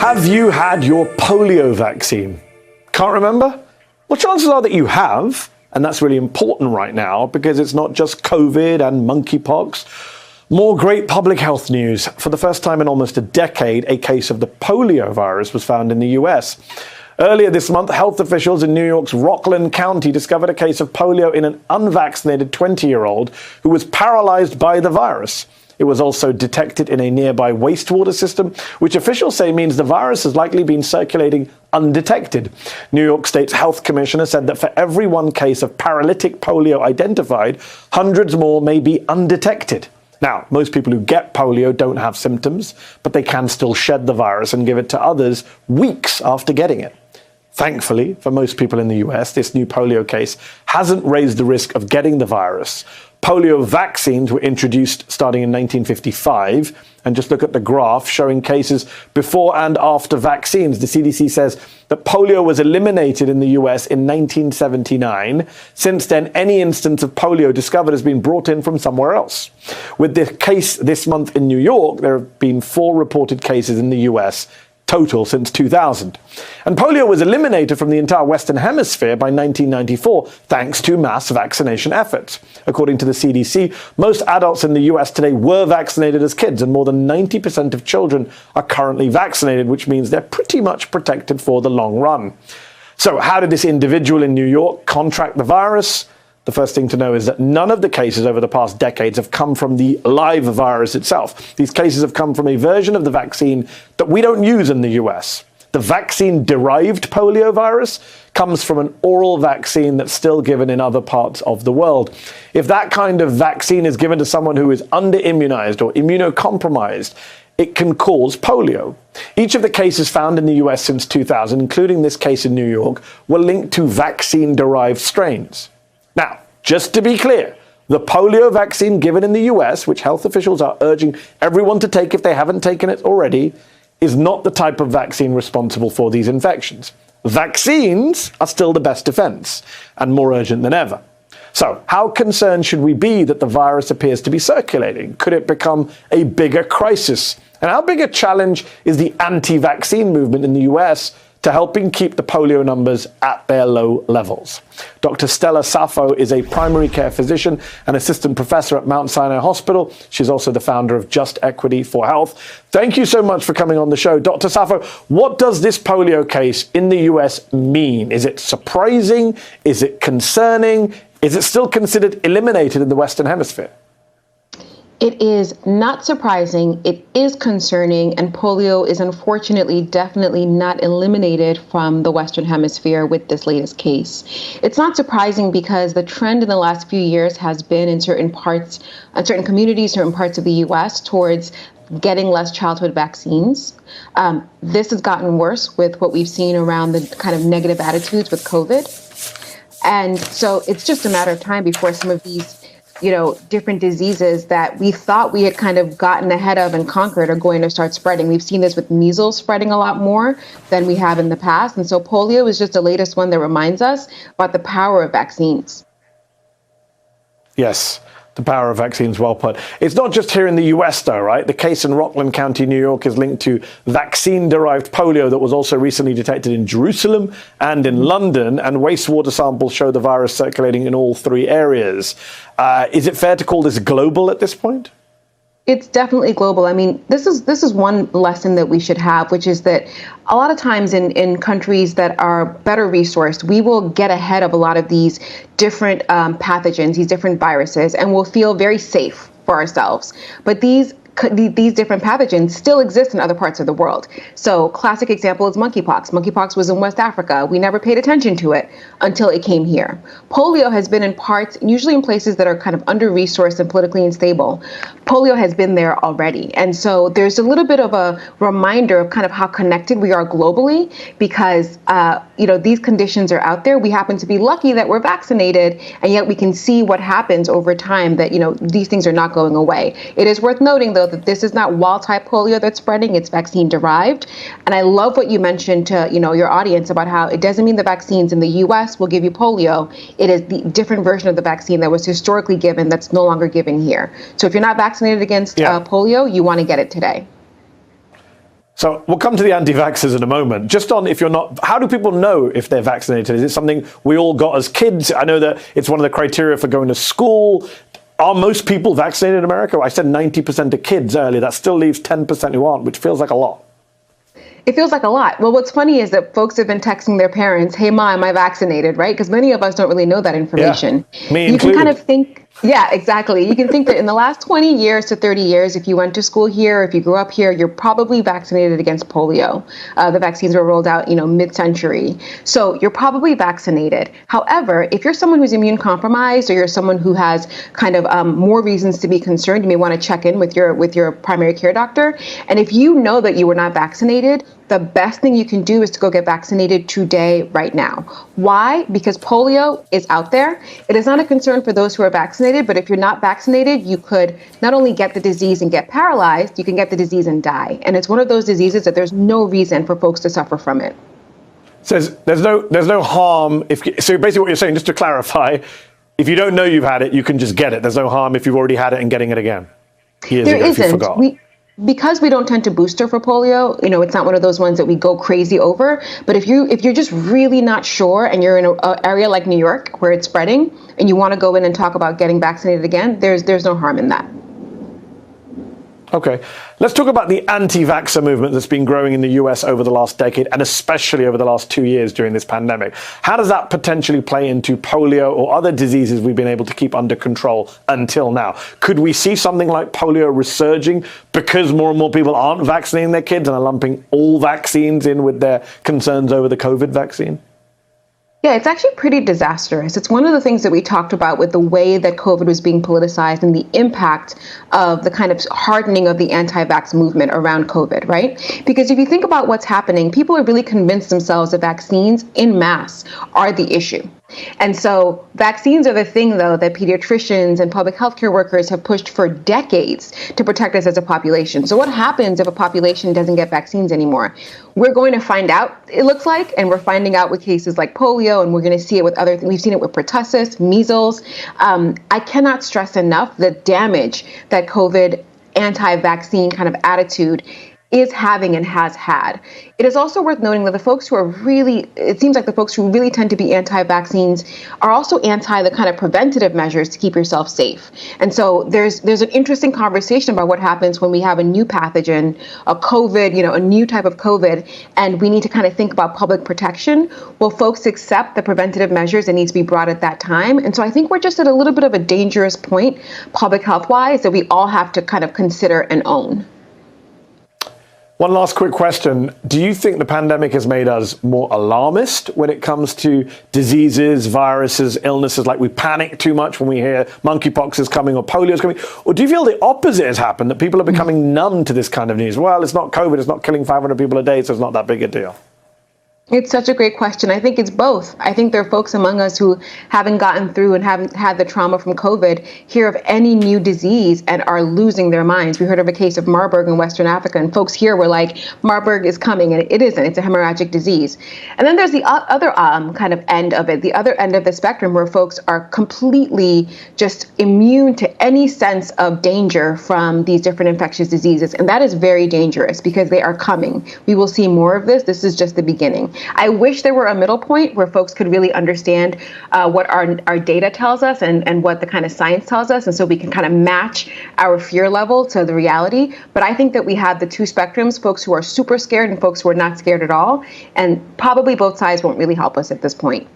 Have you had your polio vaccine? Can't remember? Well, chances are that you have, and that's really important right now because it's not just COVID and monkeypox. More great public health news. For the first time in almost a decade, a case of the polio virus was found in the US. Earlier this month, health officials in New York's Rockland County discovered a case of polio in an unvaccinated 20-year-old who was paralyzed by the virus. It was also detected in a nearby wastewater system, which officials say means the virus has likely been circulating undetected. New York State's health commissioner said that for every one case of paralytic polio identified, hundreds more may be undetected. Now, most people who get polio don't have symptoms, but they can still shed the virus and give it to others weeks after getting it. Thankfully, for most people in the US, this new polio case hasn't raised the risk of getting the virus. Polio vaccines were introduced starting in 1955, and just look at the graph showing cases before and after vaccines. The CDC says that polio was eliminated in the US in 1979. Since then, any instance of polio discovered has been brought in from somewhere else. With the case this month in New York, there have been 4 reported cases in the US total since 2000. And polio was eliminated from the entire Western Hemisphere by 1994, thanks to mass vaccination efforts. According to the CDC, most adults in the US today were vaccinated as kids, and more than 90% of children are currently vaccinated, which means they're pretty much protected for the long run. So how did this individual in New York contract the virus? The first thing to know is that none of the cases over the past decades have come from the live virus itself. These cases have come from a version of the vaccine that we don't use in the US. The vaccine-derived polio virus comes from an oral vaccine that's still given in other parts of the world. If that kind of vaccine is given to someone who is under-immunized or immunocompromised, it can cause polio. Each of the cases found in the US since 2000, including this case in New York, were linked to vaccine-derived strains. Now, just to be clear, the polio vaccine given in the US, which health officials are urging everyone to take if they haven't taken it already, is not the type of vaccine responsible for these infections. Vaccines are still the best defense and more urgent than ever. So, how concerned should we be that the virus appears to be circulating? Could it become a bigger crisis? And how big a challenge is the anti-vaccine movement in the US to helping keep the polio numbers at their low levels? Dr. Stella Safo is a primary care physician and assistant professor at Mount Sinai Hospital. She's also the founder of Just Equity for Health. Thank you so much for coming on the show. Dr. Safo, what does this polio case in the US mean? Is it surprising? Is it concerning? Is it still considered eliminated in the Western Hemisphere? It is not surprising, it is concerning, and polio is unfortunately definitely not eliminated from the Western Hemisphere with this latest case. It's not surprising because the trend in the last few years has been in certain parts, certain communities, certain parts of the U.S. towards getting less childhood vaccines. This has gotten worse with what we've seen around the kind of negative attitudes with COVID. And so it's just a matter of time before some of these different diseases that we thought we had kind of gotten ahead of and conquered are going to start spreading. We've seen this with measles spreading a lot more than we have in the past. And so polio is just the latest one that reminds us about the power of vaccines. Yes, the power of vaccines, well put. It's not just here in the US, though, right? The case in Rockland County, New York, is linked to vaccine-derived polio that was also recently detected in Jerusalem and in London, and wastewater samples show the virus circulating in all 3 areas. Is it fair to call this global at this point? It's definitely global. I mean, this is one lesson that we should have, which is that a lot of times in countries that are better resourced, we will get ahead of a lot of these different pathogens, these different viruses, and we'll feel very safe for ourselves. But these different pathogens still exist in other parts of the world. So classic example is monkeypox. Monkeypox was in West Africa. We never paid attention to it until it came here. Polio has been in parts, usually in places that are kind of under-resourced and politically unstable. Polio has been there already. And so there's a little bit of a reminder of kind of how connected we are globally because, these conditions are out there. We happen to be lucky that we're vaccinated, and yet we can see what happens over time that, these things are not going away. It is worth noting, though, that this is not wild-type polio that's spreading, it's vaccine-derived. And I love what you mentioned to, your audience about how it doesn't mean the vaccines in the U.S. will give you polio. It is the different version of the vaccine that was historically given that's no longer given here. So if you're not vaccinated against polio, you want to get it today. So we'll come to the anti-vaxxers in a moment. Just on if you're not, how do people know if they're vaccinated? Is it something we all got as kids? I know that it's one of the criteria for going to school. Are most people vaccinated in America? I said 90% of kids earlier. That still leaves 10% who aren't, which feels like a lot. It feels like a lot. Well, what's funny is that folks have been texting their parents, hey, Ma, am I vaccinated, right? Because many of us don't really know that information. Yeah, me you included. can kind of think, yeah, exactly. You can think that in the last 20 years to 30 years, if you went to school here, if you grew up here, you're probably vaccinated against polio. The vaccines were rolled out, mid-century. So you're probably vaccinated. However, if you're someone who's immune compromised or you're someone who has kind of more reasons to be concerned, you may want to check in with your primary care doctor. And if you know that you were not vaccinated, the best thing you can do is to go get vaccinated today, right now. Why? Because polio is out there. It is not a concern for those who are vaccinated, but if you're not vaccinated, you could not only get the disease and get paralyzed, you can get the disease and die. And it's one of those diseases that there's no reason for folks to suffer from it. So there's no harm so basically what you're saying, just to clarify, if you don't know you've had it, you can just get it. There's no harm if you've already had it and getting it again. Years ago, if you forgot. Because we don't tend to booster for polio, it's not one of those ones that we go crazy over. But if you're just really not sure and you're in an area like New York where it's spreading and you want to go in and talk about getting vaccinated again, there's no harm in that. Okay, let's talk about the anti-vaxxer movement that's been growing in the US over the last decade and especially over the last 2 years during this pandemic. How does that potentially play into polio or other diseases we've been able to keep under control until now? Could we see something like polio resurging because more and more people aren't vaccinating their kids and are lumping all vaccines in with their concerns over the COVID vaccine? Yeah, it's actually pretty disastrous. It's one of the things that we talked about with the way that COVID was being politicized and the impact of the kind of hardening of the anti-vax movement around COVID, right? Because if you think about what's happening, people are really convinced themselves that vaccines en masse are the issue. And so vaccines are the thing, though, that pediatricians and public healthcare workers have pushed for decades to protect us as a population. So what happens if a population doesn't get vaccines anymore? We're going to find out, it looks like, and we're finding out with cases like polio, and we're going to see it with other things. We've seen it with pertussis, measles. I cannot stress enough the damage that COVID anti-vaccine kind of attitude is having and has had. It is also worth noting that the folks who are really, it seems like the folks who really tend to be anti-vaccines are also anti the kind of preventative measures to keep yourself safe. And so there's an interesting conversation about what happens when we have a new pathogen, a COVID, a new type of COVID, and we need to kind of think about public protection. Will folks accept the preventative measures that need to be brought at that time? And so I think we're just at a little bit of a dangerous point, public health-wise, that we all have to kind of consider and own. One last quick question. Do you think the pandemic has made us more alarmist when it comes to diseases, viruses, illnesses? Like we panic too much when we hear monkeypox is coming or polio is coming? Or do you feel the opposite has happened, that people are becoming numb to this kind of news? Well, it's not COVID, it's not killing 500 people a day, so it's not that big a deal. It's such a great question. I think it's both. I think there are folks among us who haven't gotten through and haven't had the trauma from COVID, hear of any new disease and are losing their minds. We heard of a case of Marburg in Western Africa, and folks here were like, Marburg is coming, and it isn't. It's a hemorrhagic disease. And then there's the other kind of end of it, the other end of the spectrum, where folks are completely just immune to any sense of danger from these different infectious diseases. And that is very dangerous because they are coming. We will see more of this. This is just the beginning. I wish there were a middle point where folks could really understand what our data tells us and what the kind of science tells us. And so we can kind of match our fear level to the reality. But I think that we have the two spectrums, folks who are super scared and folks who are not scared at all. And probably both sides won't really help us at this point.